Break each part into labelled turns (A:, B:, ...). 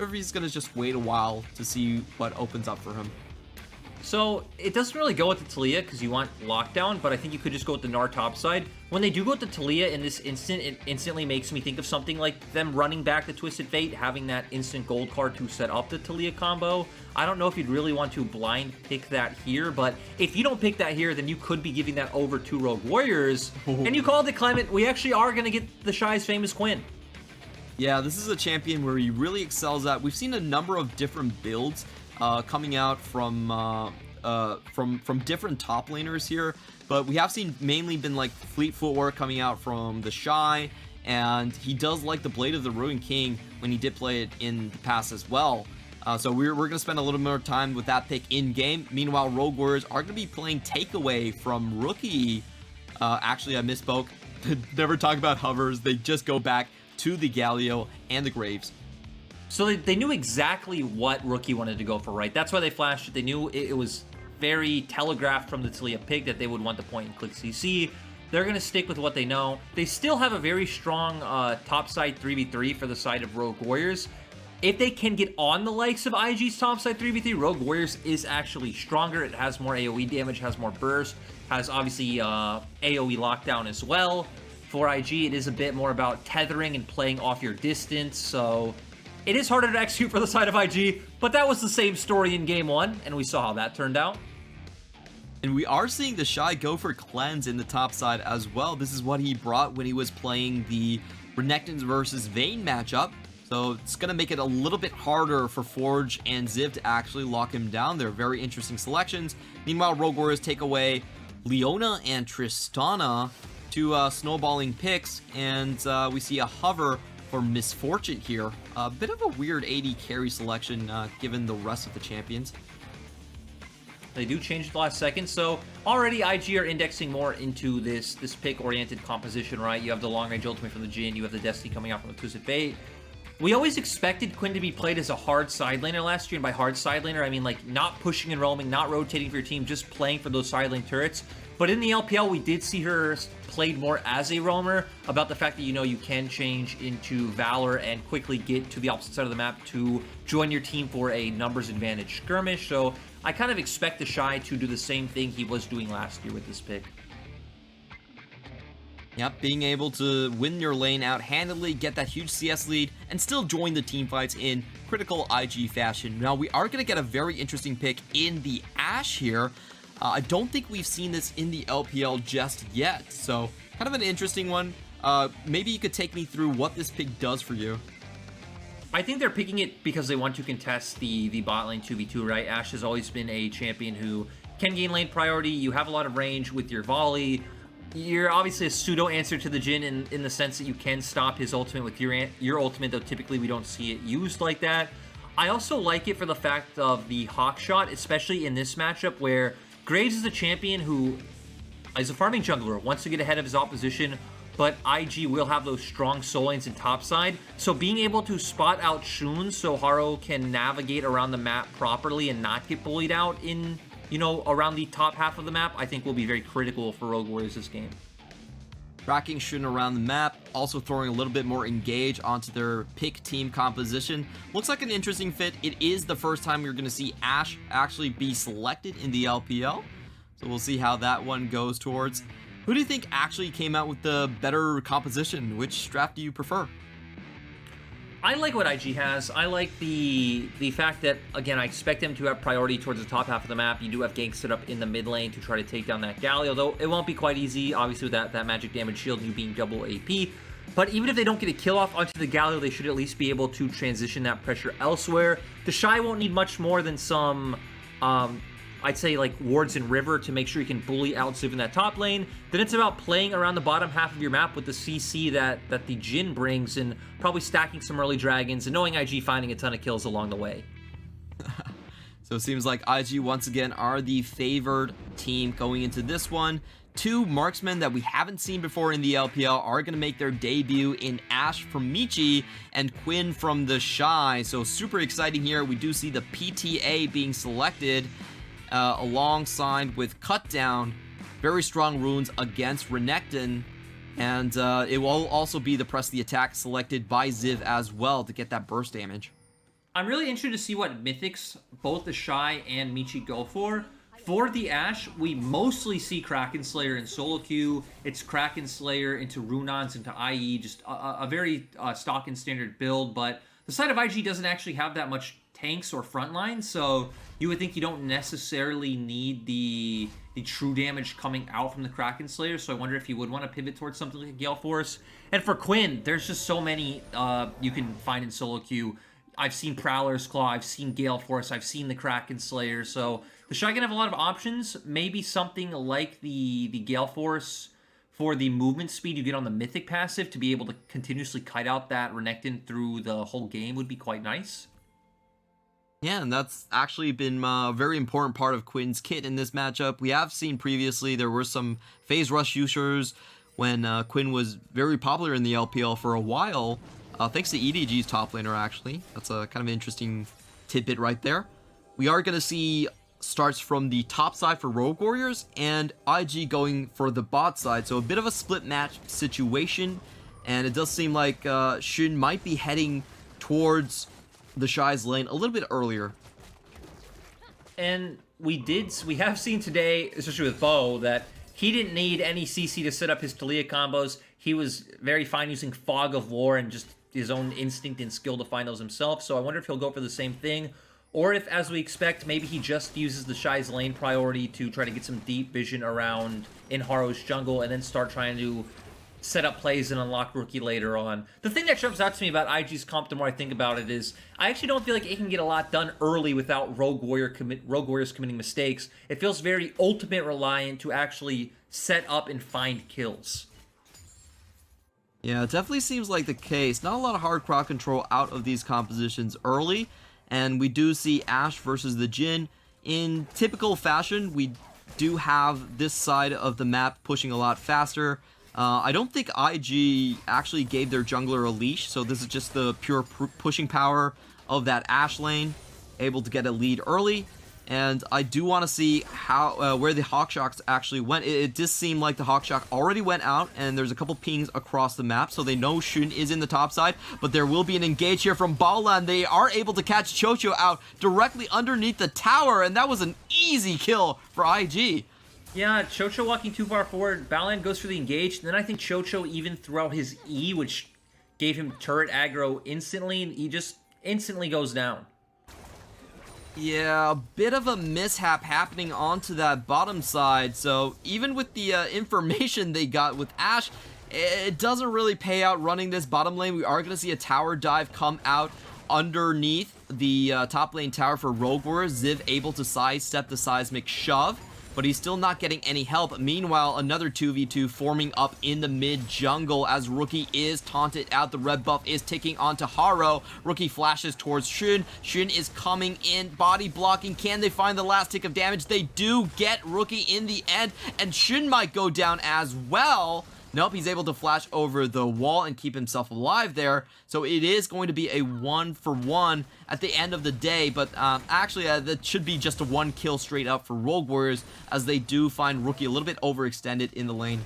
A: if he's going to just wait a while to see what opens up for him.
B: So it doesn't really go with the Taliyah because you want lockdown, but I think you could just go with the Gnar topside. When they do go with the Taliyah in this instant, it instantly makes me think of something like them running back the Twisted Fate, having that instant gold card to set up the Taliyah combo. I don't know if you'd really want to blind pick that here, but if you don't pick that here, then you could be giving that over to Rogue Warriors. And you called it, Clement. We actually are going to get TheShy's famous Quinn.
A: Yeah, this is a champion where he really excels at. We've seen a number of different builds coming out from different top laners here, but we have seen mainly been like Fleet Footwork coming out from TheShy, and he does like the Blade of the Ruined King when he did play it in the past as well. So we're going to spend a little more time with that pick in game. Meanwhile, Rogue Warriors are going to be playing Takeaway from Rookie. Actually, I misspoke. Never talk about hovers. They just go back to the Galio and the Graves.
B: So they knew exactly what Rookie wanted to go for, right? That's why they flashed it. They knew it was very telegraphed from the Taliyah pick that they would want the point and click CC. They're going to stick with what they know. They still have a very strong topside 3v3 for the side of Rogue Warriors. If they can get on the likes of IG's topside 3v3, Rogue Warriors is actually stronger. It has more AoE damage, has more burst, has obviously AoE lockdown as well. For IG, it is a bit more about tethering and playing off your distance, so it is harder to execute for the side of IG, but that was the same story in Game 1, and we saw how that turned out.
A: And we are seeing TheShy go for Cleanse in the top side as well. This is what he brought when he was playing the Renekton versus Vayne matchup. So it's going to make it a little bit harder for Forge and Ziv to actually lock him down. They're very interesting selections. Meanwhile, Rogue Warriors take away Leona and Tristana to snowballing picks, and we see a hover for Misfortune here. A bit of a weird AD carry selection given the rest of the champions.
B: They do change at the last second, so already IG are indexing more into this pick-oriented composition, right? You have the long-range ultimate from the Jhin, you have the Destiny coming out from the Twisted Fate. We always expected Quinn to be played as a hard side laner last year, and by hard side laner, I mean like not pushing and roaming, not rotating for your team, just playing for those side lane turrets. But in the LPL, we did see her played more as a roamer, about the fact that, you know, you can change into Valor and quickly get to the opposite side of the map to join your team for a numbers advantage skirmish. So I kind of expect TheShy to do the same thing he was doing last year with this pick.
A: Yep, being able to win your lane out handedly, get that huge CS lead, and still join the team fights in critical IG fashion. Now, we are going to get a very interesting pick in the Ashe here. I don't think we've seen this in the LPL just yet, so kind of an interesting one. Maybe you could take me through what this pick does for you.
B: I think they're picking it because they want to contest the bot lane 2v2, right? Ashe has always been a champion who can gain lane priority. You have a lot of range with your volley. You're obviously a pseudo answer to the Jhin in the sense that you can stop his ultimate with your ultimate, though typically we don't see it used like that. I also like it for the fact of the hawk shot, especially in this matchup where Graves is a champion who is a farming jungler, wants to get ahead of his opposition, but IG will have those strong soul lanes in topside. So being able to spot out Shun so Haro can navigate around the map properly and not get bullied out in, you know, around the top half of the map, I think will be very critical for Rogue Warriors this game.
A: Tracking Shun around the map, also throwing a little bit more engage onto their pick team composition. Looks like an interesting fit. It is the first time you're going to see Ashe actually be selected in the LPL. So we'll see how that one goes towards. Who do you think actually came out with the better composition? Which strat do you prefer?
B: I like what IG has. I like the fact that, again, I expect them to have priority towards the top half of the map. You do have ganks set up in the mid lane to try to take down that Galio, though it won't be quite easy, obviously, with that magic damage shield and you being double AP. But even if they don't get a kill off onto the Galio, they should at least be able to transition that pressure elsewhere. TheShy won't need much more than some, I'd say, like wards and river to make sure you can bully out Ziv in that top lane. Then it's about playing around the bottom half of your map with the CC that the Jhin brings, and probably stacking some early dragons and knowing IG finding a ton of kills along the way.
A: So it seems like IG once again are the favored team going into this one. Two marksmen that we haven't seen before in the LPL are going to make their debut in Ashe from Michi and Quinn from TheShy. So super exciting here. We do see the PTA being selected alongside with Cutdown. Very strong runes against Renekton. And it will also be the press the attack selected by Ziv as well to get that burst damage.
B: I'm really interested to see what mythics both TheShy and Michi go for. For the Ashe, we mostly see Kraken Slayer in solo queue. It's Kraken Slayer into Runons, into IE, just a very stock and standard build. But the side of IG doesn't actually have that much tanks or frontline, so you would think you don't necessarily need the true damage coming out from the Kraken Slayer. So I wonder if you would want to pivot towards something like a Gale Force. And for Quinn, there's just so many you can find in solo queue. I've seen Prowler's Claw, I've seen Gale Force, I've seen the Kraken Slayer, so TheShy can have a lot of options. Maybe something like the Gale Force for the movement speed you get on the Mythic passive to be able to continuously kite out that Renekton through the whole game would be quite nice.
A: Yeah, and that's actually been a very important part of Quinn's kit in this matchup. We have seen previously there were some phase rush users when Quinn was very popular in the LPL for a while. Thanks to EDG's top laner, actually. That's a kind of interesting tidbit right there. We are going to see starts from the top side for Rogue Warriors and IG going for the bot side. So a bit of a split match situation. And it does seem like Jhin might be heading towards TheShy's lane a little bit earlier.
B: And we have seen today, especially with Bo, that he didn't need any CC to set up his Taliyah combos. He was very fine using Fog of War and just his own instinct and skill to find those himself. So I wonder if he'll go for the same thing, or if, as we expect, maybe he just uses TheShy's lane priority to try to get some deep vision around in Haro's jungle and then start trying to set up plays and unlock Rookie later on. The thing that jumps out to me about IG's comp, the more I think about it, is I actually don't feel like it can get a lot done early without Rogue Warriors committing mistakes. It feels very ultimate reliant to actually set up and find kills.
A: Yeah, it definitely seems like the case. Not a lot of hard crowd control out of these compositions early, and we do see Ashe versus the Jhin. In typical fashion, we do have this side of the map pushing a lot faster. I don't think IG actually gave their jungler a leash, so this is just the pure pushing power of that Ashe lane, able to get a lead early. And I do want to see how where the Hawkshots actually went. It does seem like the Hawkshot already went out, and there's a couple pings across the map, so they know Jhin is in the top side. But there will be an engage here from Baolan. They are able to catch QiuQiu out directly underneath the tower, and that was an easy kill for IG.
B: Yeah, QiuQiu walking too far forward. Baolan goes for the engage, and then I think QiuQiu even threw out his E, which gave him turret aggro instantly, and he just instantly goes down.
A: Yeah, a bit of a mishap happening onto that bottom side. So even with the information they got with Ashe, it doesn't really pay out running this bottom lane. We are going to see a tower dive come out underneath the top lane tower for Rogue Warriors. Ziv able to sidestep the seismic shove, but he's still not getting any help. Meanwhile, another 2v2 forming up in the mid jungle as Rookie is taunted out. The red buff is ticking onto Haro. Rookie flashes towards Jhin. Jhin is coming in, body blocking. Can they find the last tick of damage? They do get Rookie in the end, and Jhin might go down as well. Nope, he's able to flash over the wall and keep himself alive there. So it is going to be a 1-for-1 at the end of the day. But actually, that should be just a 1 kill straight up for Rogue Warriors, as they do find Rookie a little bit overextended in the lane.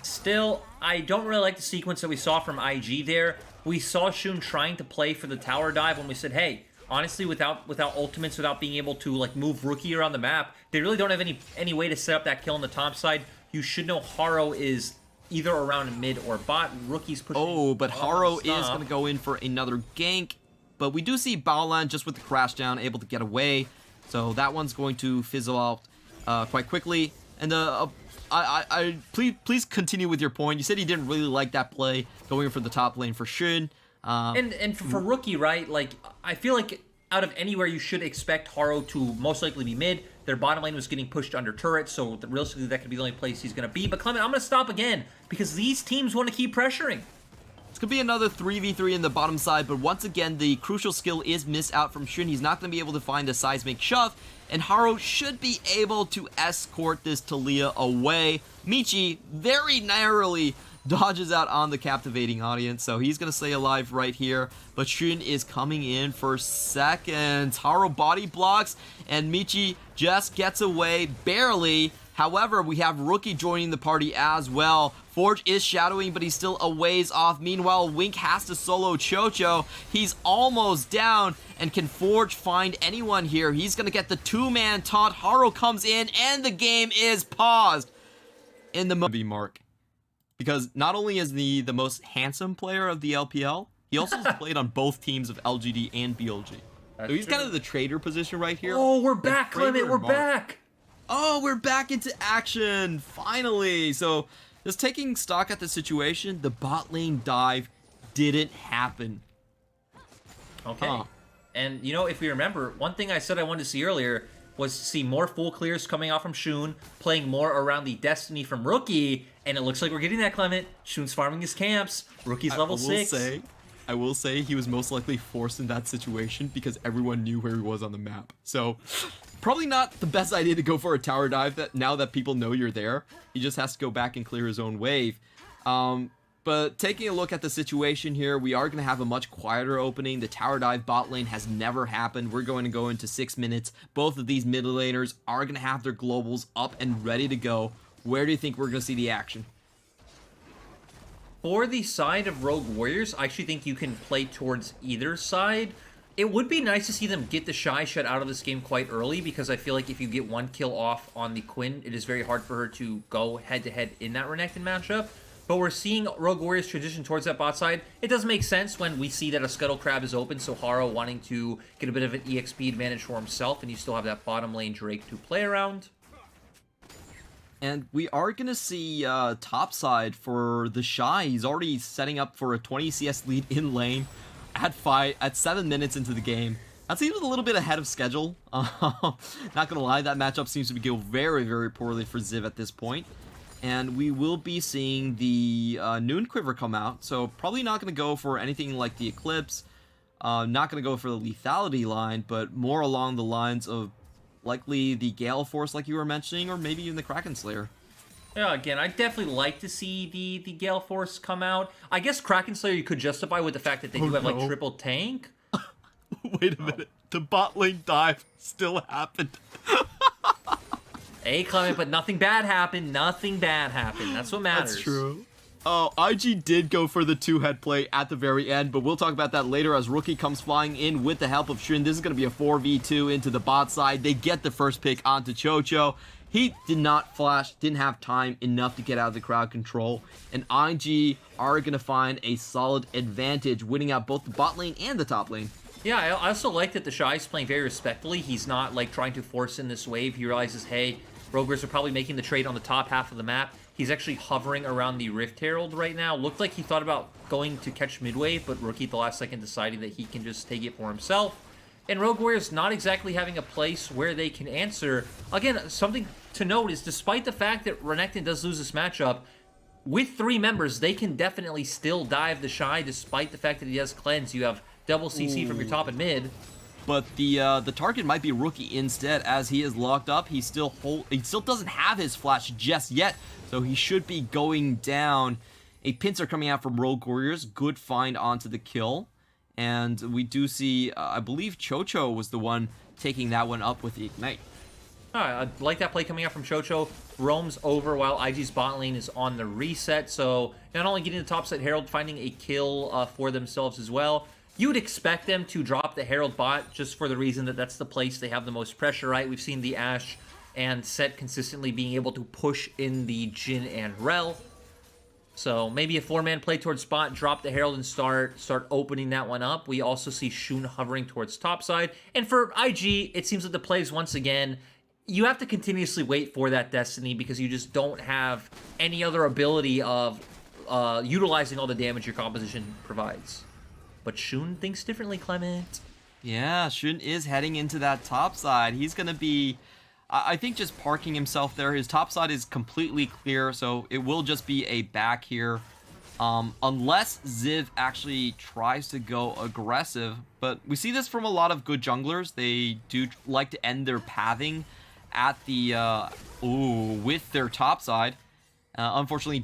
B: Still, I don't really like the sequence that we saw from IG there. We saw Jhin trying to play for the tower dive when we said, hey, honestly, without ultimates, without being able to like move Rookie around the map, they really don't have any way to set up that kill on the top side. You should know Haro is either around mid or bot. Rookie's pushing.
A: Oh, but Haro is going to go in for another gank. But we do see Baolan just with the crash down able to get away. So that one's going to fizzle out quite quickly. And please continue with your point. You said you didn't really like that play going for the top lane for Jhin.
B: And for Rookie, right? Like, I feel like out of anywhere you should expect Haro to most likely be mid. Their bottom lane was getting pushed under turret, so realistically that could be the only place he's going to be. But Clement, I'm going to stop again because these teams want to keep pressuring.
A: It's going to be another 3v3 in the bottom side, but once again, the crucial skill is missed out from Jhin. He's not going to be able to find the seismic shove, and Haro should be able to escort this Taliyah away. Michi very narrowly dodges out on the captivating audience, so he's going to stay alive right here. But Jhin is coming in for seconds. Haro body blocks, and Michi just gets away barely. However, we have Rookie joining the party as well Forge is shadowing, but he's still a ways off. Meanwhile, Wink has to solo QiuQiu. He's almost down. And can Forge find anyone here? He's going to get the two-man taunt. Haro comes in, and the game is paused in the movie mark. Because not only is the most handsome player of the LPL, he also has played on both teams of LGD and BLG. So he's kind of the trader position right here.
B: Oh, we're back, Clement. We're back.
A: Oh, we're back into action, finally. So just taking stock at the situation, the bot lane dive didn't happen.
B: Okay. And, you know, if we remember, one thing I said I wanted to see earlier was to see more full clears coming off from Xun, playing more around the Destiny from Rookie, and it looks like we're getting that, Clement. Xun's farming his camps. Rookie's level 6.
A: I will say he was most likely forced in that situation because everyone knew where he was on the map. So probably not the best idea to go for a tower dive now that people know you're there. He just has to go back and clear his own wave. But taking a look at the situation here, we are going to have a much quieter opening. The tower dive bot lane has never happened. We're going to go into 6 minutes. Both of these mid laners are going to have their globals up and ready to go. Where do you think we're going to see the action?
B: For the side of Rogue Warriors, I actually think you can play towards either side. It would be nice to see them get TheShy shut out of this game quite early, because I feel like if you get one kill off on the Quinn, it is very hard for her to go head-to-head in that Renekton matchup. But we're seeing Rogue Warriors transition towards that bot side. It does make sense when we see that a Scuttle Crab is open, so Haro wanting to get a bit of an EXP advantage for himself, and you still have that bottom lane Drake to play around.
A: And we are going to see topside for TheShy. He's already setting up for a 20 CS lead in lane at 7 minutes into the game. That's even a little bit ahead of schedule. Not going to lie, that matchup seems to be going very, very poorly for Ziv at this point. And we will be seeing the Noon Quiver come out. So probably not going to go for anything like the Eclipse. Not going to go for the lethality line, but more along the lines of likely the Gale Force like you were mentioning, or maybe even the Kraken Slayer.
B: Yeah, again, I'd definitely like to see the Gale Force come out. I guess Kraken Slayer you could justify with the fact that they do have like triple tank.
A: Wait a minute. The bot lane dive still happened.
B: Hey, Clement, but nothing bad happened. Nothing bad happened. That's what matters.
A: That's true. Oh, IG did go for the two-head play at the very end, but we'll talk about that later as Rookie comes flying in with the help of Jhin. This is going to be a 4v2 into the bot side. They get the first pick onto QiuQiu. He did not flash, didn't have time enough to get out of the crowd control, and IG are going to find a solid advantage, winning out both the bot lane and the top lane.
B: Yeah, I also like that TheShy is playing very respectfully. He's not like trying to force in this wave. He realizes, hey, Roguers are probably making the trade on the top half of the map. He's actually hovering around the Rift Herald right now. Looked like he thought about going to catch midwave, but Rookie at the last second deciding that he can just take it for himself. And Rogue Warriors not exactly having a place where they can answer. Again, something to note is despite the fact that Renekton does lose this matchup, with 3 members, they can definitely still dive TheShy despite the fact that he has cleanse. You have double CC from your top and mid.
A: But the target might be Rookie instead, as he is locked up. He still doesn't have his flash just yet, so he should be going down. A pincer coming out from Rogue Warriors. Good find onto the kill. And we do see, I believe QiuQiu was the one taking that one up with the Ignite.
B: I like that play coming out from QiuQiu. Roams over while IG's bot lane is on the reset. So not only getting the topside Herald, finding a kill for themselves as well. You would expect them to drop the Herald bot just for the reason that that's the place they have the most pressure, right? We've seen the Ashe and Sett consistently being able to push in the Jhin and Rell. So maybe a 4-man play towards spot, drop the Herald and start opening that one up. We also see Xun hovering towards topside. And for IG, it seems that the plays once again, you have to continuously wait for that Destiny because you just don't have any other ability of utilizing all the damage your composition provides. But Xun thinks differently, Clement.
A: Yeah, Xun is heading into that top side. He's going to be, I think, just parking himself there. His top side is completely clear, so it will just be a back here. Unless Ziv actually tries to go aggressive. But we see this from a lot of good junglers. They do like to end their pathing at the, with their top side. Unfortunately,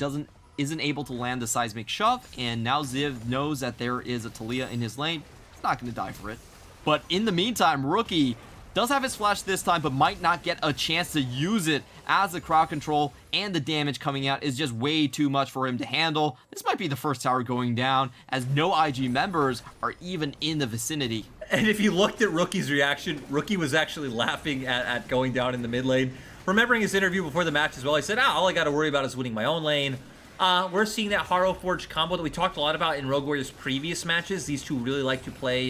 A: isn't able to land the seismic shove, and now Ziv knows that there is a Taliyah in his lane. He's not going to die for it. But in the meantime, Rookie Does have his flash this time, but might not get a chance to use it as the crowd control and the damage coming out is just way too much for him to handle. This might be the first tower going down, as no IG members are even in the vicinity.
B: And if you looked at Rookie's reaction, Rookie was actually laughing at going down in the mid lane. Remembering his interview before the match as well, he said, all I got to worry about is winning my own lane. We're seeing that Haro Forge combo that we talked a lot about in Rogue Warrior's previous matches. These two really like to play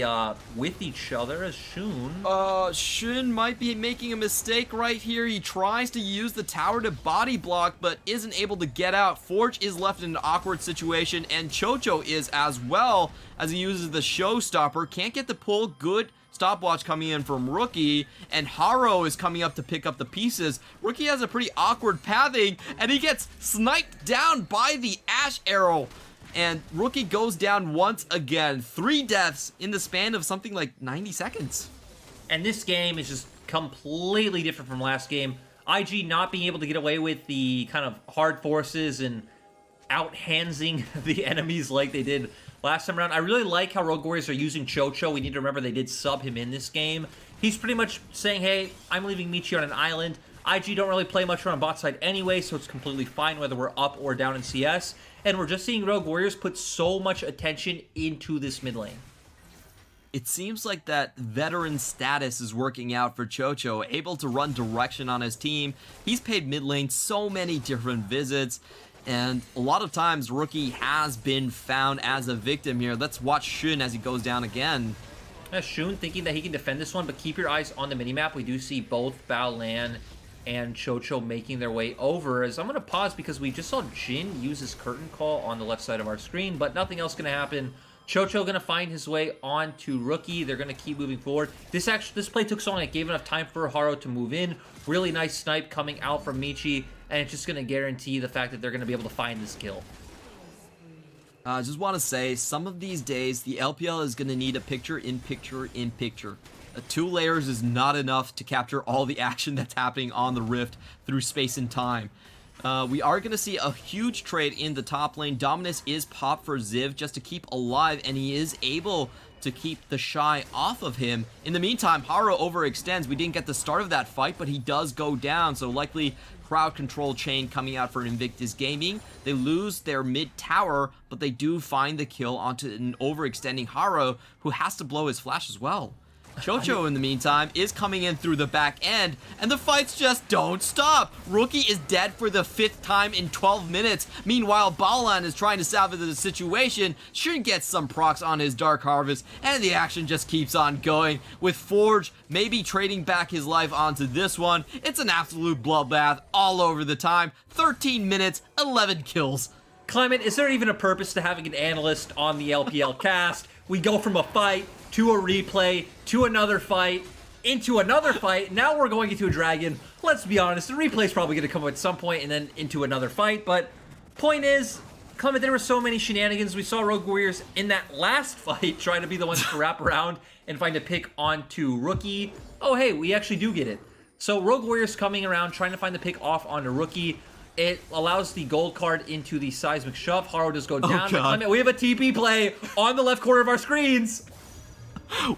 B: with each other as Shun.
A: Shun might be making a mistake right here. He tries to use the tower to body block, but isn't able to get out. Forge is left in an awkward situation, and QiuQiu is as well, as he uses the showstopper. Can't get the pull. Good stopwatch coming in from Rookie, and Haro is coming up to pick up the pieces. Rookie has a pretty awkward pathing, and he gets sniped down by the Ashe arrow. And Rookie goes down once again. 3 deaths in the span of something like 90 seconds.
B: And this game is just completely different from last game. IG not being able to get away with the kind of hard forces and out-handsing the enemies like they did last time around. I really like how Rogue Warriors are using QiuQiu. We need to remember they did sub him in this game. He's pretty much saying, hey, I'm leaving Michi on an island. IG don't really play much around bot side anyway, so it's completely fine whether we're up or down in CS. And we're just seeing Rogue Warriors put so much attention into this mid lane.
A: It seems like that veteran status is working out for QiuQiu, able to run direction on his team. He's paid mid lane so many different visits, and a lot of times Rookie has been found as a victim here. Let's watch Shun as he goes down again.
B: Shun thinking that he can defend this one, but keep your eyes on the minimap. We do see both Baolan and QiuQiu making their way over. As I'm going to pause because we just saw Jhin use his curtain call on the left side of our screen, but nothing else going to happen. QiuQiu going to find his way onto Rookie. They're going to keep moving forward. This play took so long, it gave enough time for Haro to move in. Really nice snipe coming out from Michi, and it's just going to guarantee the fact that they're going to be able to find this kill.
A: I just want to say, some of these days, the LPL is going to need a picture-in-picture-in-picture. 2 layers is not enough to capture all the action that's happening on the Rift through space and time. We are going to see a huge trade in the top lane. Dominus is popped for Ziv just to keep alive, and he is able to keep TheShy off of him. In the meantime, Haro overextends. We didn't get the start of that fight, but he does go down, so likely crowd control chain coming out for Invictus Gaming. They lose their mid tower, but they do find the kill onto an overextending Haro, who has to blow his flash as well. QiuQiu, in the meantime, is coming in through the back end, and the fights just don't stop. Rookie is dead for the 5th time in 12 minutes. Meanwhile, Baolan is trying to salvage the situation. Should get some procs on his Dark Harvest, and the action just keeps on going, with Forge maybe trading back his life onto this one. It's an absolute bloodbath all over the time. 13 minutes, 11 kills.
B: Clement, is there even a purpose to having an analyst on the LPL cast? We go from a fight to a replay, to another fight, into another fight. Now we're going into a dragon. Let's be honest, the replay is probably going to come at some point and then into another fight. But point is, Clement, there were so many shenanigans. We saw Rogue Warriors in that last fight trying to be the ones to wrap around and find a pick onto Rookie. Oh, hey, we actually do get it. So Rogue Warriors coming around, trying to find the pick off onto Rookie. It allows the gold card into the seismic shove. Haro does go down. Clement, we have a TP play on the left corner of our screens.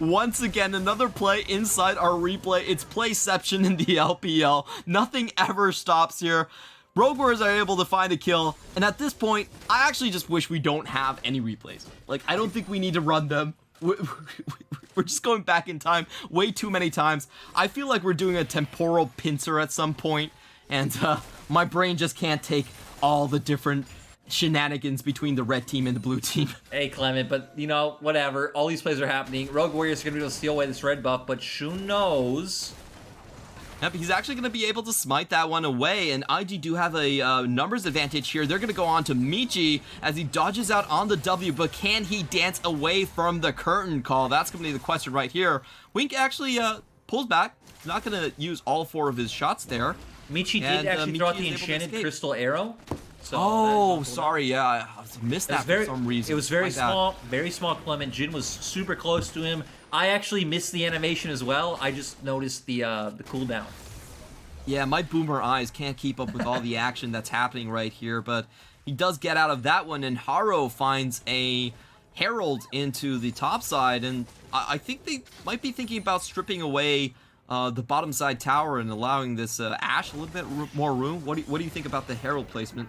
A: Once again, another play inside our replay. It's playception in the LPL. Nothing ever stops here. Rogue Warriors are able to find a kill, and at this point, I actually just wish we don't have any replays. Like, I don't think we need to run them. We're just going back in time way too many times. I feel like we're doing a temporal pincer at some point, and my brain just can't take all the different shenanigans between the red team and the blue team.
B: Hey, Clement, but, you know, whatever. All these plays are happening. Rogue Warriors are going to be able to steal away this red buff, but Shun knows.
A: Yep, he's actually going to be able to smite that one away, and IG do have a numbers advantage here. They're going to go on to Michi as he dodges out on the W, but can he dance away from the curtain call? That's going to be the question right here. Wink actually pulls back. He's not going to use all 4 of his shots there.
B: Michi did actually throw out the enchanted crystal arrow.
A: So sorry, yeah, I missed that for some reason.
B: It was very small, Clement. Jhin was super close to him. I actually missed the animation as well. I just noticed the cooldown.
A: Yeah, my boomer eyes can't keep up with all the action that's happening right here, but he does get out of that one, and Haro finds a Herald into the top side, and I think they might be thinking about stripping away the bottom side tower and allowing this Ashe a little bit more room. What do you think about the Herald placement?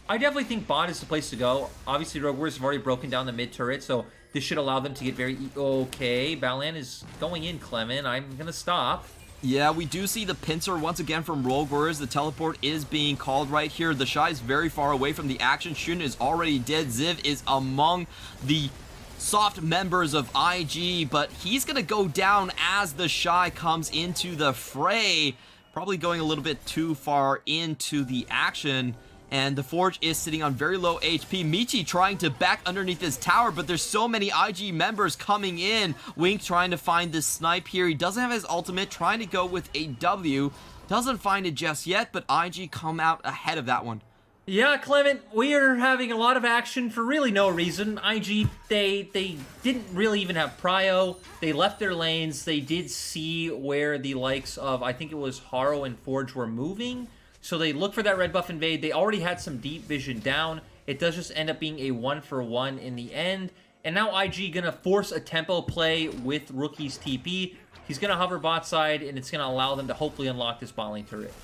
B: I definitely think bot is the place to go. Obviously, Rogue Warriors have already broken down the mid turret, so this should allow them to get very... Okay, Baolan is going in, Clement. I'm going to stop.
A: Yeah, we do see the pincer once again from Rogue Warriors. The teleport is being called right here. TheShy is very far away from the action. Jhin is already dead. Ziv is among the soft members of IG, but he's going to go down as TheShy comes into the fray. Probably going a little bit too far into the action. And the Forge is sitting on very low HP. Michi trying to back underneath this tower, but there's so many IG members coming in. Wink trying to find this snipe here. He doesn't have his ultimate, trying to go with a W. Doesn't find it just yet, but IG come out ahead of that one.
B: Yeah, Clement, we are having a lot of action for really no reason. IG, they didn't really even have prio. They left their lanes. They did see where the likes of, I think it was Haro and Forge were moving. So they look for that red buff invade. They already had some deep vision down. It does just end up being a 1-for-1 in the end. And now IG gonna force a tempo play with Rookie's TP. He's gonna hover bot side, and it's gonna allow them to hopefully unlock this bot lane turret.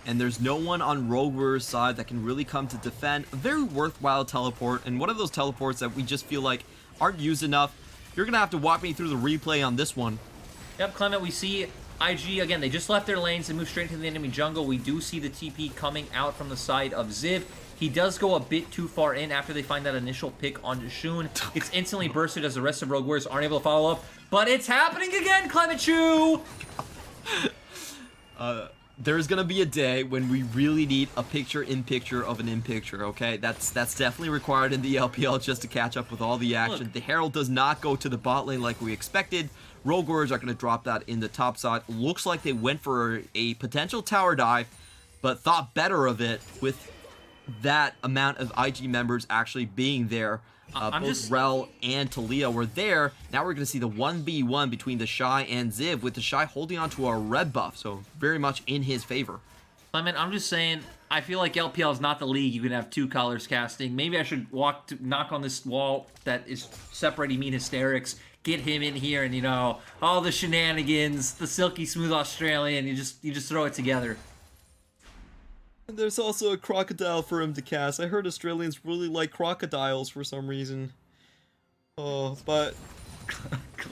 A: And there's no one on Rogue Warriors' side that can really come to defend. A very worthwhile teleport, and one of those teleports that we just feel like aren't used enough. You're gonna have to walk me through the replay on this one.
B: Yep, Clement, we see IG, again, they just left their lanes and moved straight into the enemy jungle. We do see the TP coming out from the side of Ziv. He does go a bit too far in after they find that initial pick on Jhin. It's instantly bursted as the rest of Rogue Warriors aren't able to follow up. But it's happening again, Clement Chu!
A: There's gonna be a day when we really need a picture-in-picture of an in-picture, okay? That's definitely required in the LPL just to catch up with all the action.
B: Look.
A: The Herald does not go to the bot lane like we expected. Rogue Warriors are going to drop that in the top side. Looks like they went for a potential tower dive, but thought better of it with that amount of IG members actually being there. Both Rell and Taliyah were there. Now we're going to see the 1v1 between TheShy and Ziv, with TheShy holding on to a red buff, so very much in his favor.
B: Clement, I'm just saying, I feel like LPL is not the league you can have two colors casting. Maybe I should knock on this wall that is separating me and Hysterics, get him in here, and, you know, all the shenanigans, the silky smooth Australian, you just throw it together.
A: And there's also a crocodile for him to cast. I heard Australians really like crocodiles for some reason. Oh, but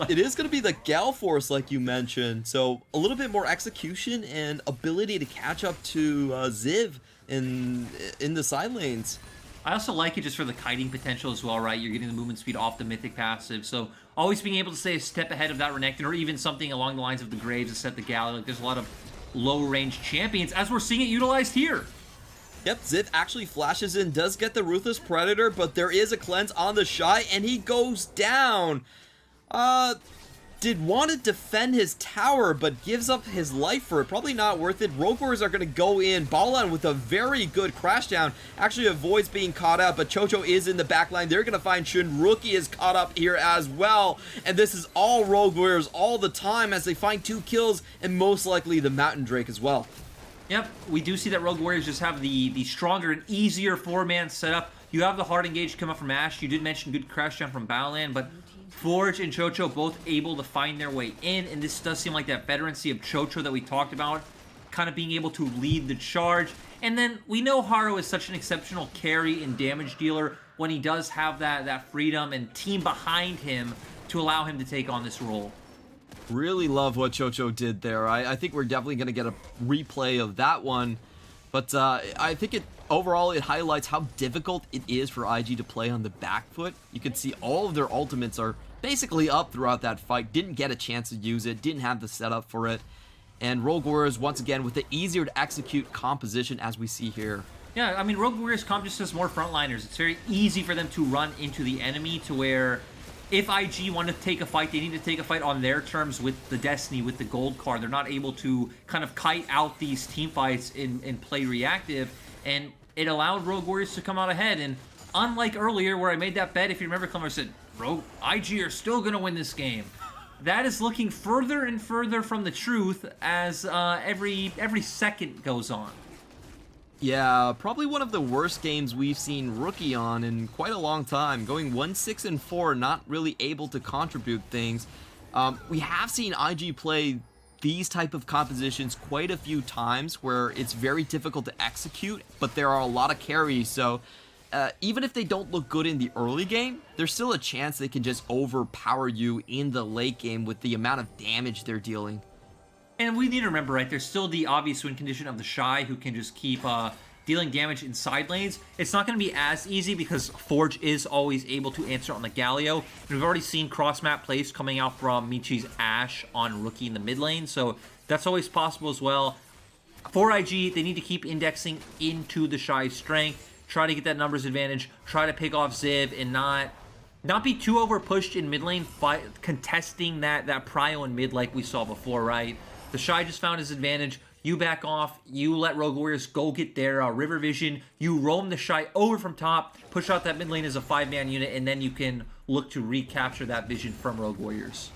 A: it is going to be the Gal Force like you mentioned, so a little bit more execution and ability to catch up to Ziv in the side lanes.
B: I also like it just for the kiting potential as well, right? You're getting the movement speed off the Mythic passive, so always being able to stay a step ahead of that Renekton, or even something along the lines of the Graves to set the Galio. Like, there's a lot of low-range champions, as we're seeing it utilized here.
A: Yep, Ziv actually flashes in, does get the Ruthless Predator, but there is a cleanse on TheShy, and he goes down. Did want to defend his tower, but gives up his life for it. Probably not worth it. Rogue Warriors are going to go in. Baolan with a very good crash down. Actually avoids being caught out, but QiuQiu is in the backline. They're going to find Jhin. Rookie is caught up here as well. And this is all Rogue Warriors all the time as they find 2 kills and most likely the Mountain Drake as well.
B: Yep, we do see that Rogue Warriors just have the stronger and easier 4-man setup. You have the hard engage come up from Ashe. You did mention good crash down from Baolan, but Forge and QiuQiu both able to find their way in, and this does seem like that veterancy of QiuQiu that we talked about, kind of being able to lead the charge. And then we know Haro is such an exceptional carry and damage dealer when he does have that freedom and team behind him to allow him to take on this role.
A: Really love what QiuQiu did there. I think we're definitely going to get a replay of that one. But I think overall it highlights how difficult it is for IG to play on the back foot. You can see all of their ultimates are basically up throughout that fight. Didn't get a chance to use it. Didn't have the setup for it. And Rogue Warriors, once again, with the easier to execute composition as we see here.
B: Yeah, I mean, Rogue Warriors comp just has more frontliners. It's very easy for them to run into the enemy to where if IG want to take a fight, they need to take a fight on their terms with the Destiny, with the gold card. They're not able to kind of kite out these team fights and play reactive, and it allowed Rogue Warriors to come out ahead. And unlike earlier where I made that bet, if you remember, Clement said, Rogue, IG are still going to win this game. That is looking further and further from the truth as every second goes on.
A: Yeah, probably one of the worst games we've seen Rookie on in quite a long time. Going 1-6-4, not really able to contribute things. We have seen IG play these type of compositions quite a few times where it's very difficult to execute, but there are a lot of carries, so even if they don't look good in the early game, there's still a chance they can just overpower you in the late game with the amount of damage they're dealing.
B: And we need to remember, right, there's still the obvious win condition of TheShy, who can just keep dealing damage in side lanes. It's not going to be as easy because Forge is always able to answer on the Galio. And we've already seen cross-map plays coming out from Michi's Ashe on Rookie in the mid lane, so that's always possible as well. For IG, they need to keep indexing into TheShy's strength, try to get that numbers advantage, try to pick off Ziv, and not be too over pushed in mid lane, contesting that prio in mid like we saw before, right? TheShy just found his advantage. You back off, you let Rogue Warriors go get their river vision, you roam TheShy over from top, push out that mid lane as a 5-man unit, and then you can look to recapture that vision from Rogue Warriors.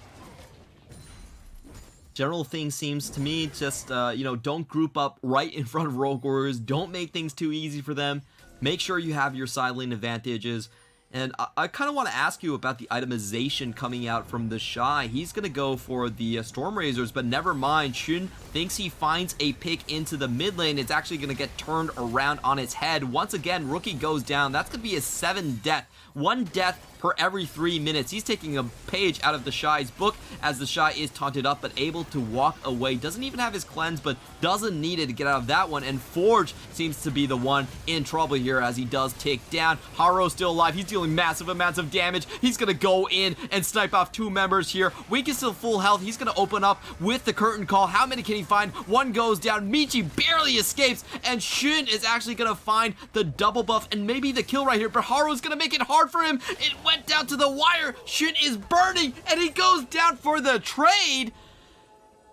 A: General thing seems to me just, you know, don't group up right in front of Rogue Warriors, don't make things too easy for them, make sure you have your side lane advantages. And I kind of want to ask you about the itemization coming out from TheShy. He's going to go for the Storm Razors, but never mind. Jhin thinks he finds a pick into the mid lane. It's actually going to get turned around on its head. Once again, Rookie goes down. That's going to be a 7 death. 1 death per every 3 minutes. He's taking a page out of TheShy's book as TheShy is taunted up but able to walk away. Doesn't even have his cleanse, but doesn't need it to get out of that one. And Forge seems to be the one in trouble here as he does take down. Haro still alive. He's dealing massive amounts of damage. He's going to go in and snipe off 2 members here. Weak is still full health. He's going to open up with the curtain call. How many can he find? 1 goes down. Michi barely escapes, and Jhin is actually going to find the double buff and maybe the kill right here, but Haro's going to make it hard for him. It went down to the wire. Jhin is burning, and he goes down for the trade.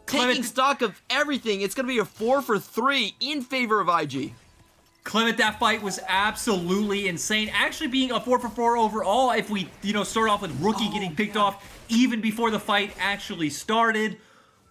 A: Taking stock of everything, it's going to be a 4 for 3 in favor of IG.
B: Clement, that fight was absolutely insane. Actually being a 4 for 4 overall if we, start off with Rookie getting picked off even before the fight actually started.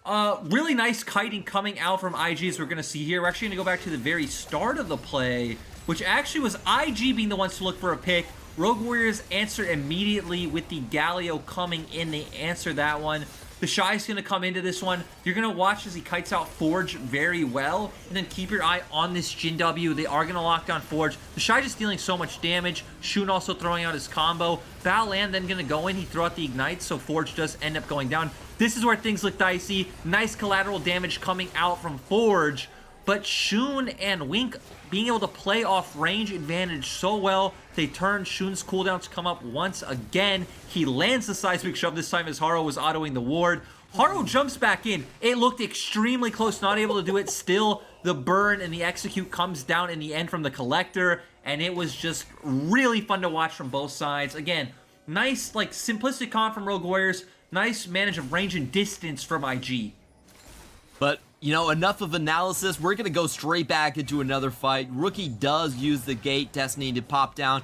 B: Really nice kiting coming out from IG as we're going to see here. We're actually going to go back to the very start of the play, which actually was IG being the ones to look for a pick. Rogue Warriors answer immediately with the Galio coming in. They answer that one. TheShy's going to come into this one. You're going to watch as he kites out Forge very well. And then keep your eye on this Jhin W. They are going to lock down Forge. TheShy just dealing so much damage. Shun also throwing out his combo. Baolan then going to go in. He threw out the Ignite, so Forge does end up going down. This is where things look dicey. Nice collateral damage coming out from Forge. But Shun and Wink being able to play off range advantage so well. They turn Shun's cooldown to come up once again. He lands the seismic shove this time as Haro was autoing the ward. Haro jumps back in. It looked extremely close, not able to do it. Still, the burn and the execute comes down in the end from the Collector. And it was just really fun to watch from both sides. Again, nice, simplistic comp from Rogue Warriors. Nice manage of range and distance from IG.
A: But, enough of analysis. We're going to go straight back into another fight. Rookie does use the gate Destiny to pop down,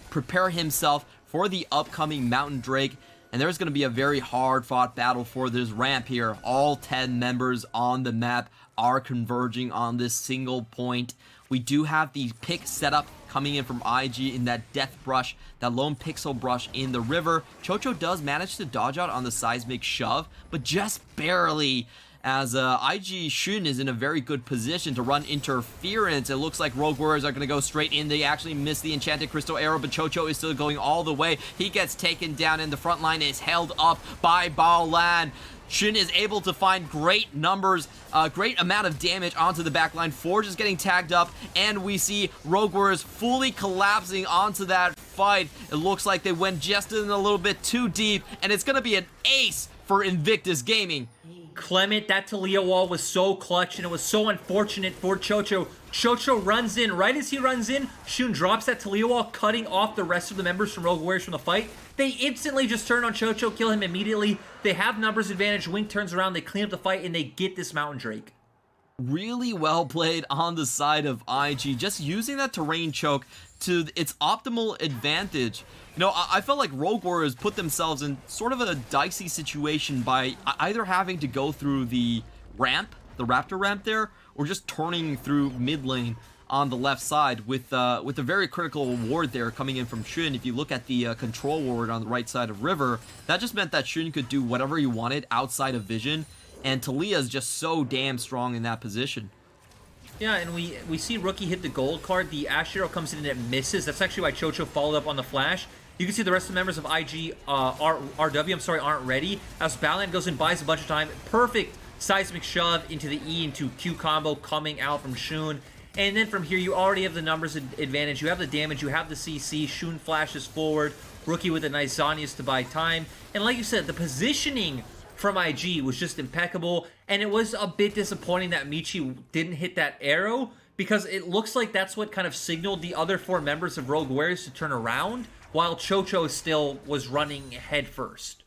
A: prepare himself for the upcoming Mountain Drake. And there's going to be a very hard-fought battle for this ramp here. All 10 members on the map are converging on this single point. We do have the pick setup coming in from IG in that death brush, that lone pixel brush in the river. Chocho does manage to dodge out on the seismic shove, but just barely, as IG Jhin is in a very good position to run interference. It looks like Rogue Warriors are going to go straight in. They actually miss the Enchanted Crystal Arrow, but Chocho is still going all the way. He gets taken down, and the front line is held up by Baolan. Jhin is able to find great numbers, great amount of damage onto the backline. Forge is getting tagged up, and we see Rogue Warriors fully collapsing onto that fight. It looks like they went just in a little bit too deep, and it's going to be an ace for Invictus Gaming.
B: Clement, that Taliyah wall was so clutch, and it was so unfortunate for Chocho. Chocho runs in. Right as he runs in, Shun drops that Taliyah wall, cutting off the rest of the members from Rogue Warriors from the fight. They instantly just turn on Chocho, kill him immediately. They have numbers advantage. Wink turns around, they clean up the fight, and they get this Mountain Drake.
A: Really well played on the side of IG, just using that terrain choke to its optimal advantage. I felt like Rogue Warriors put themselves in sort of a dicey situation by either having to go through the ramp, the Raptor ramp there, or just turning through mid lane. on the left side with a very critical ward there coming in from Jhin. If you look at the control ward on the right side of River, that just meant that Jhin could do whatever he wanted outside of vision, and Taliyah is just so damn strong in that position.
B: Yeah, and we see Rookie hit the gold card. The Ashe arrow comes in and it misses. That's actually why QiuQiu followed up on the flash. You can see the rest of the members of IG, RW, aren't ready. As Baolan goes and buys a bunch of time. Perfect seismic shove into the E into Q combo coming out from Shun. And then from here, you already have the numbers advantage. You have the damage. You have the CC. Shun flashes forward. Rookie with a nice Zhonya's to buy time. And like you said, the positioning from IG was just impeccable. And it was a bit disappointing that Michi didn't hit that arrow, because it looks like that's what kind of signaled the other 4 members of Rogue Warriors to turn around, while QiuQiu still was running head first.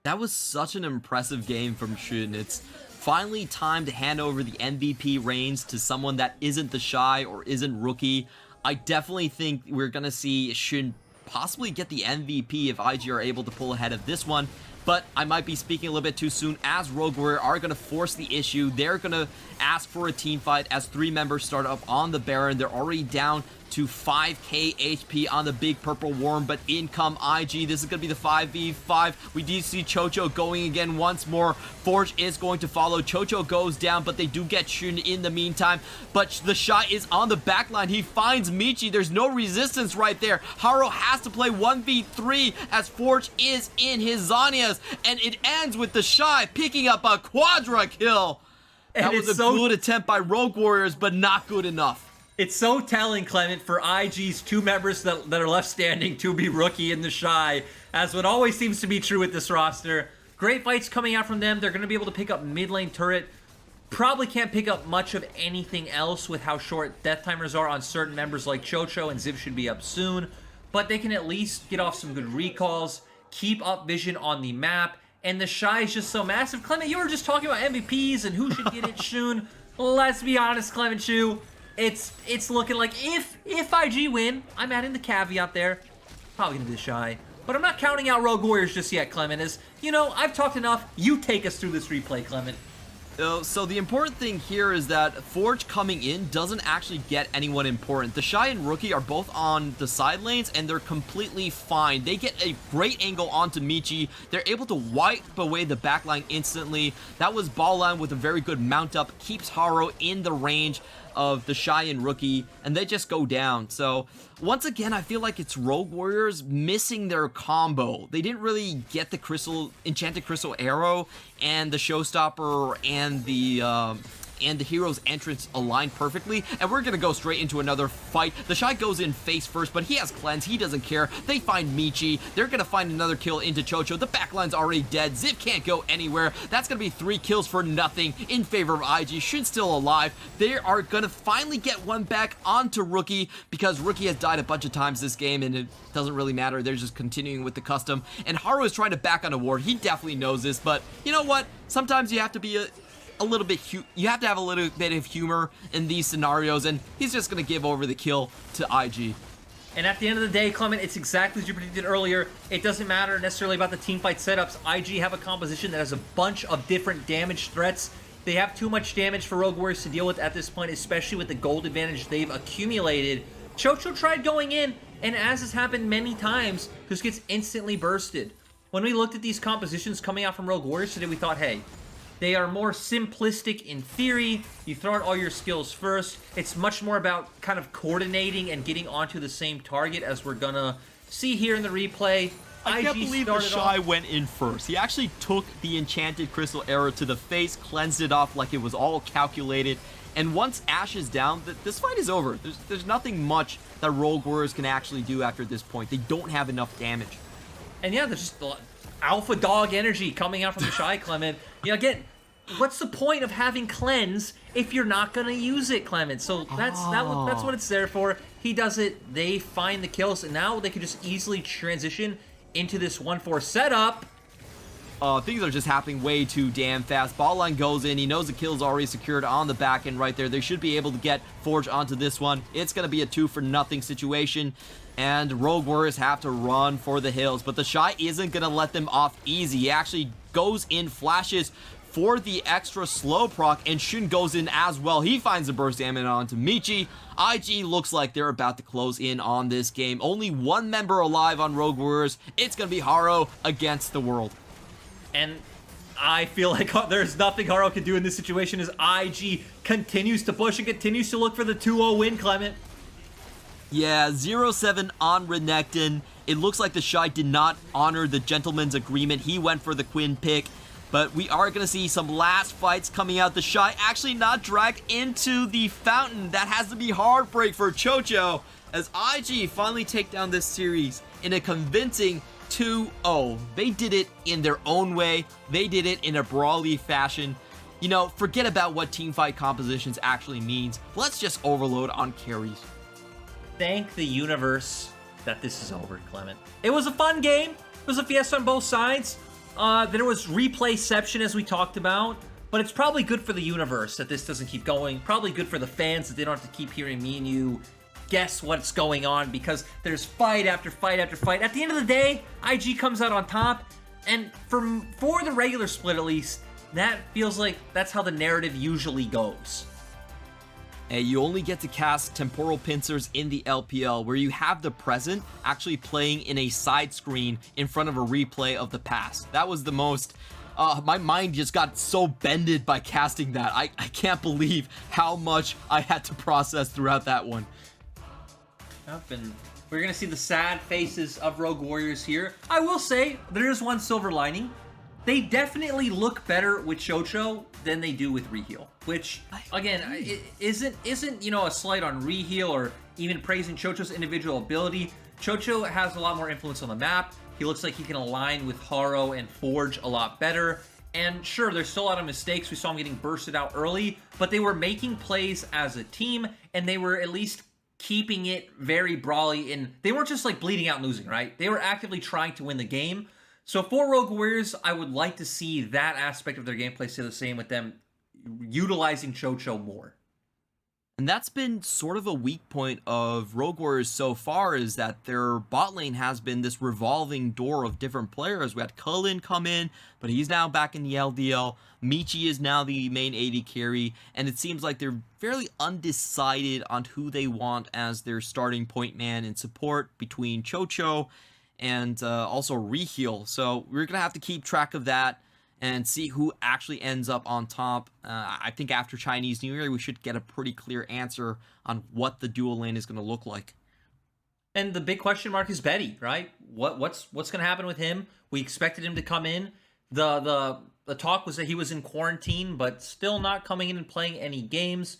A: That was such an impressive game from Jhin. It's finally time to hand over the MVP reins to someone that isn't TheShy or isn't Rookie. I definitely think we're going to see Jhin possibly get the MVP if IG are able to pull ahead of this one. But I might be speaking a little bit too soon, as Rogue Warrior are going to force the issue. They're going to ask for a team fight as 3 members start up on the Baron. They're already down to 5k HP on the big purple worm, but in come IG. This is going to be the 5v5. We do see QiuQiu going again once more. Forge is going to follow. QiuQiu goes down, but they do get Jhin in the meantime. But TheShy is on the back line. He finds Michi. There's no resistance right there. Haro has to play 1v3 as Forge is in his Zhonya's, and it ends with TheShy picking up a quadra kill. That was a good attempt by Rogue Warriors, but not good enough.
B: It's so telling, Clement, for IG's 2 members that are left standing to be Rookie and TheShy, as what always seems to be true with this roster. Great fights coming out from them. They're going to be able to pick up mid lane turret. Probably can't pick up much of anything else with how short death timers are on certain members like QiuQiu, and Ziv should be up soon. But they can at least get off some good recalls, keep up vision on the map, and TheShy is just so massive. Clement, you were just talking about MVPs and who should get it soon. Let's be honest, Clement Chu. It's looking like if IG win, I'm adding the caveat there, probably gonna be TheShy. But I'm not counting out Rogue Warriors just yet, Clement. As you know, I've talked enough. You take us through this replay, Clement.
A: So the important thing here is that Forge coming in doesn't actually get anyone important. TheShy and Rookie are both on the side lanes, and they're completely fine. They get a great angle onto Michi. They're able to wipe away the backline instantly. That was Baolan with a very good mount up, keeps Haro in the range of TheShy and Rookie, and they just go down. So once again, I feel like it's Rogue Warriors missing their combo. They didn't really get the enchanted crystal arrow and the showstopper and the hero's entrance aligned perfectly, and we're gonna go straight into another fight. TheShy goes in face first, but he has cleanse. He doesn't care. They find Michi. They're gonna find another kill into QiuQiu. The backline's already dead. Ziv can't go anywhere. That's gonna be 3 kills for nothing in favor of IG. Shin's still alive. They are gonna finally get one back onto Rookie, because Rookie has died a bunch of times this game, and it doesn't really matter. They're just continuing with the custom, and Haro is trying to back on a ward. He definitely knows this, but you know what? Sometimes you have to be you have to have a little bit of humor in these scenarios, and he's just gonna give over the kill to IG.
B: And at the end of the day, Clement, it's exactly as you predicted earlier. It doesn't matter necessarily about the teamfight setups. IG have a composition that has a bunch of different damage threats. They have too much damage for Rogue Warriors to deal with at this point, especially with the gold advantage they've accumulated. QiuQiu tried going in, and as has happened many times, just gets instantly bursted. When we looked at these compositions coming out from Rogue Warriors today, we thought, hey, they are more simplistic in theory. You throw out all your skills first. It's much more about kind of coordinating and getting onto the same target, as we're gonna see here in the replay.
A: I can't believe TheShy went in first. He actually took the enchanted crystal arrow to the face, cleansed it off like it was all calculated, and once Ashe is down, this fight is over. There's nothing much that Rogue Warriors can actually do after this point. They don't have enough damage.
B: And yeah, there's just alpha dog energy coming out from TheShy, Clement. You know, again, what's the point of having cleanse if you're not gonna use it, Clement? So that's what it's there for. He does it. They find the kills, and now they can just easily transition into this 1-4 setup.
A: Things are just happening way too damn fast. Baolan goes in. He knows the kill's already secured on the back end right there. They should be able to get Forge onto this one. It's going to be a 2-for-0 situation, and Rogue Warriors have to run for the hills. But TheShy isn't going to let them off easy. He actually goes in, flashes for the extra slow proc, and Jhin goes in as well. He finds the burst damage onto Michi. IG looks like they're about to close in on this game. Only one member alive on Rogue Warriors. It's going to be Haro against the world.
B: And I feel like there's nothing Haro can do in this situation as IG continues to push and continues to look for the 2-0 win, Clement.
A: Yeah, 0-7 on Renekton. It looks like TheShy did not honor the gentleman's agreement. He went for the Quinn pick. But we are going to see some last fights coming out. TheShy actually not dragged into the fountain. That has to be heartbreak for QiuQiu as IG finally take down this series in a convincing 2-0. They did it in their own way. They did it in a brawly fashion. You know, forget about what teamfight compositions actually means. Let's just overload on carries.
B: Thank the universe that this is over, Clement. It was a fun game. It was a fiesta on both sides. There was replayception, as we talked about, but it's probably good for the universe that this doesn't keep going. Probably good for the fans that they don't have to keep hearing me and you guess what's going on, because there's fight after fight after fight. At the end of the day, IG comes out on top, and for the regular split at least, that feels like that's how the narrative usually goes.
A: Hey, you only get to cast temporal pincers in the LPL, where you have the present actually playing in a side screen in front of a replay of the past. That was the most... my mind just got so bended by casting that. I can't believe how much I had to process throughout that one.
B: And we're going to see the sad faces of Rogue Warriors here. I will say, there is one silver lining. They definitely look better with QiuQiu than they do with Reheal, which again it isn't you know, a slight on Reheal or even praising QiuQiu's individual ability. QiuQiu has a lot more influence on the map. He looks like he can align with Haro and Forge a lot better. And sure, there's still a lot of mistakes. We saw him getting bursted out early, but they were making plays as a team, and they were at least keeping it very brawly, and they weren't just like bleeding out and losing, right? They were actively trying to win the game. So for Rogue Warriors, I would like to see that aspect of their gameplay stay the same, with them utilizing QiuQiu more.
A: And that's been sort of a weak point of Rogue Warriors so far, is that their bot lane has been this revolving door of different players. We had Cullen come in, but he's now back in the LDL. Michi is now the main AD carry, and it seems like they're fairly undecided on who they want as their starting point man in support between QiuQiu and also Reheal. So we're going to have to keep track of that and see who actually ends up on top. I think after Chinese New Year, we should get a pretty clear answer on what the dual lane is going to look like.
B: And the big question mark is Betty, right? What's going to happen with him? We expected him to come in. The talk was that he was in quarantine, but still not coming in and playing any games.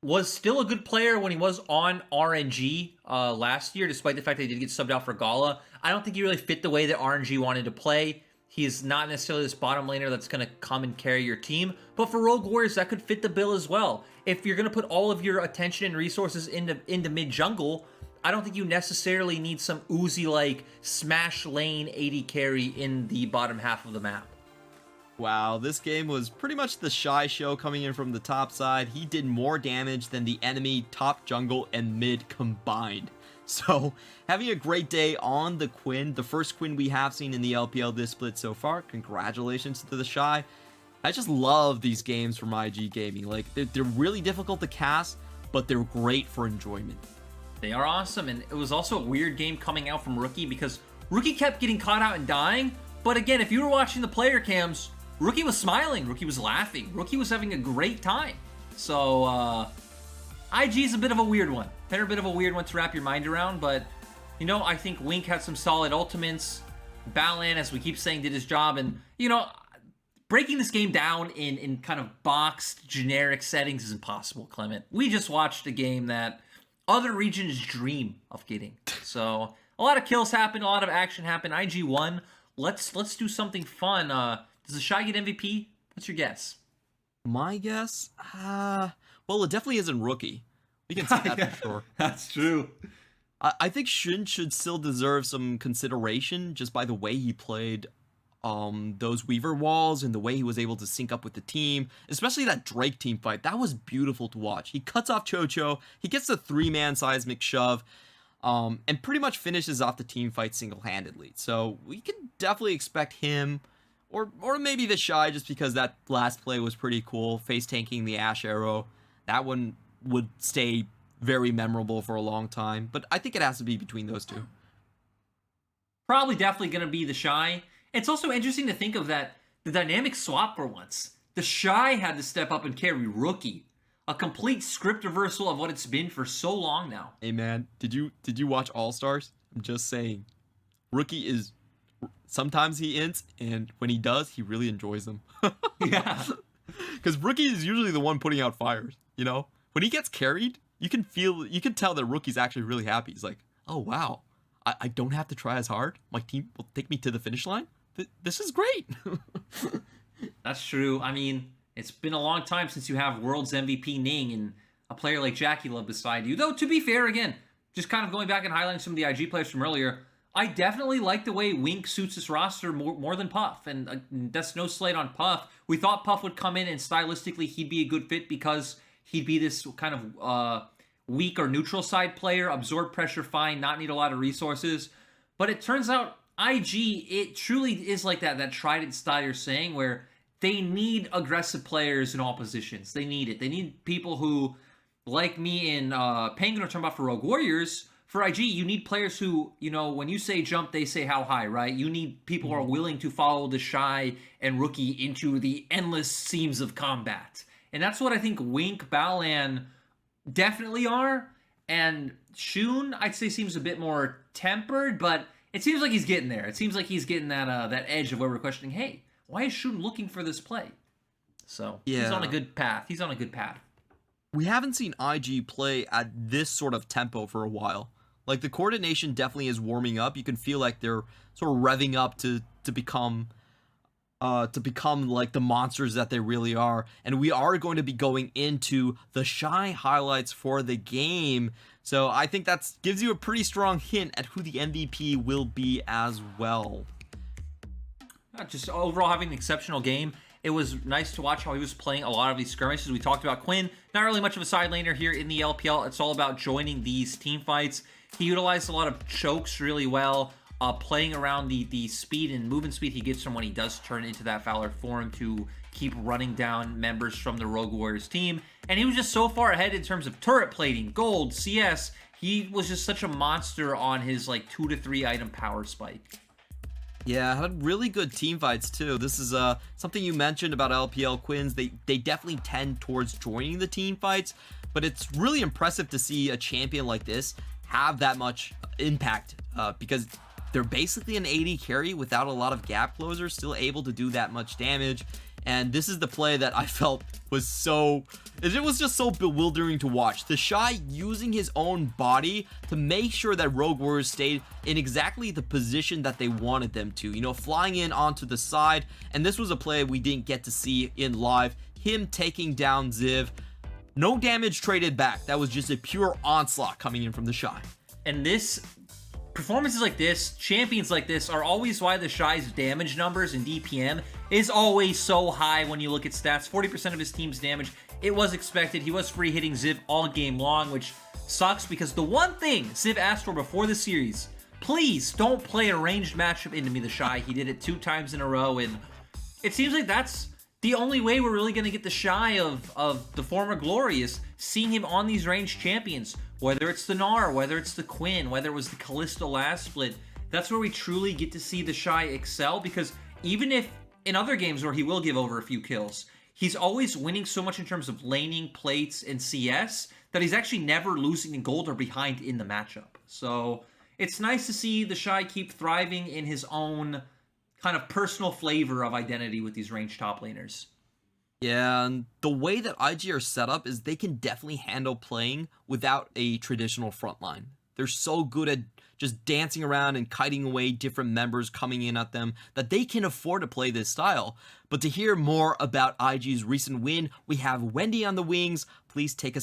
B: Was still a good player when he was on RNG last year, despite the fact that he did get subbed out for Gala. I don't think he really fit the way that RNG wanted to play. He's not necessarily this bottom laner that's going to come and carry your team. But for Rogue Warriors, that could fit the bill as well. If you're going to put all of your attention and resources into mid-jungle, I don't think you necessarily need some Uzi-like smash lane AD carry in the bottom half of the map.
A: Wow, this game was pretty much the TheShy show coming in from the top side. He did more damage than the enemy top jungle and mid combined. So, having a great day on the Quinn, the first Quinn we have seen in the LPL this split so far. Congratulations to TheShy. I just love these games from IG Gaming. Like, they're really difficult to cast, but they're great for enjoyment.
B: They are awesome, and it was also a weird game coming out from Rookie because Rookie kept getting caught out and dying. But again, if you were watching the player cams, Rookie was smiling, Rookie was laughing, Rookie was having a great time. So, IG is a bit of a weird one. They're a bit of a weird one to wrap your mind around, but, you know, I think Wink had some solid ultimates. Baolan, as we keep saying, did his job, and, you know, breaking this game down in kind of boxed, generic settings is impossible, Clement. We just watched a game that other regions dream of getting. So, a lot of kills happened, a lot of action happened. IG won. Let's do something fun. Does TheShy get MVP? What's your guess?
A: My guess? Well, it definitely isn't Rookie. We can say that
B: Yeah,
A: for sure.
B: That's true.
A: I think Jhin should still deserve some consideration just by the way he played those Weaver walls and the way he was able to sync up with the team, especially that Drake team fight. That was beautiful to watch. He cuts off QiuQiu, he gets the 3-man seismic shove, and pretty much finishes off the team fight single-handedly. So we can definitely expect him Or maybe TheShy, just because that last play was pretty cool, face tanking the Ashe arrow. That one would stay very memorable for a long time, but I think it has to be between those two.
B: Probably definitely going to be TheShy. It's also interesting to think of that the dynamic swap for once. TheShy had to step up and carry Rookie. A complete script reversal of what it's been for so long now.
A: Hey man, did you watch All Stars? I'm just saying. Rookie is, sometimes he ints, and when he does, he really enjoys them.
B: Yeah.
A: Because Rookie is usually the one putting out fires, you know? When he gets carried, you can tell that Rookie's actually really happy. He's like, oh wow, I don't have to try as hard. My team will take me to the finish line. This is great.
B: That's true. I mean, it's been a long time since you have World's MVP Ning and a player like Jackie Love beside you. Though, to be fair, again, just kind of going back and highlighting some of the IG players from earlier, I definitely like the way Wink suits this roster more than Puff. And that's no slight on Puff. We thought Puff would come in and stylistically he'd be a good fit because he'd be this kind of weak or neutral side player, absorb pressure fine, not need a lot of resources. But it turns out IG, it truly is like that trident style you're saying, where they need aggressive players in all positions. They need it. They need people who, like me in Penguin, are talking about for Rogue Warriors. For IG, you need players who, you know, when you say jump, they say how high, right? You need people who are willing to follow TheShy and Rookie into the endless seams of combat. And that's what I think Wink, Baolan definitely are. And Shun, I'd say, seems a bit more tempered, but it seems like he's getting there. It seems like he's getting that edge of where we're questioning, hey, why is Shun looking for this play? So yeah, he's on a good path. He's on a good path.
A: We haven't seen IG play at this sort of tempo for a while. Like, the coordination definitely is warming up. You can feel like they're sort of revving up to become like the monsters that they really are. And we are going to be going into TheShy highlights for the game. So I think that gives you a pretty strong hint at who the MVP will be as well.
B: Just overall having an exceptional game. It was nice to watch how he was playing a lot of these skirmishes. We talked about Quinn, not really much of a side laner here in the LPL. It's all about joining these team fights. He utilized a lot of chokes really well, playing around the speed and movement speed he gets from when he does turn into that Valor form to keep running down members from the Rogue Warriors team. And he was just so far ahead in terms of turret plating, gold, CS. He was just such a monster on his like 2 to 3 item power spike.
A: Yeah, had really good team fights too. This is something you mentioned about LPL Quins. They definitely tend towards joining the team fights, but it's really impressive to see a champion like this have that much impact because they're basically an AD carry without a lot of gap closers, still able to do that much damage. And this is the play that I felt was it was just so bewildering to watch. TheShy using his own body to make sure that Rogue Warriors stayed in exactly the position that they wanted them to. You know, flying in onto the side. And this was a play we didn't get to see in live. Him taking down Ziv. No damage traded back. That was just a pure onslaught coming in from TheShy.
B: And performances like this, champions like this, are always why TheShy's damage numbers in DPM is always so high when you look at stats. 40% of his team's damage, it was expected. He was free hitting Ziv all game long, which sucks because the one thing Ziv asked for before the series, please don't play a ranged matchup into me, TheShy. He did it 2 times in a row, and it seems like that's the only way we're really going to get TheShy of the former glory is seeing him on these ranged champions. Whether it's the Gnar, whether it's the Quinn, whether it was the Kalista last split, that's where we truly get to see TheShy excel, because even if in other games where he will give over a few kills, he's always winning so much in terms of laning, plates, and CS that he's actually never losing in gold or behind in the matchup. So it's nice to see TheShy keep thriving in his own kind of personal flavor of identity with these ranged top laners.
A: Yeah, and the way that IG are set up is they can definitely handle playing without a traditional frontline. They're so good at just dancing around and kiting away different members coming in at them that they can afford to play this style. But to hear more about IG's recent win, we have Wendy on the wings. Please take us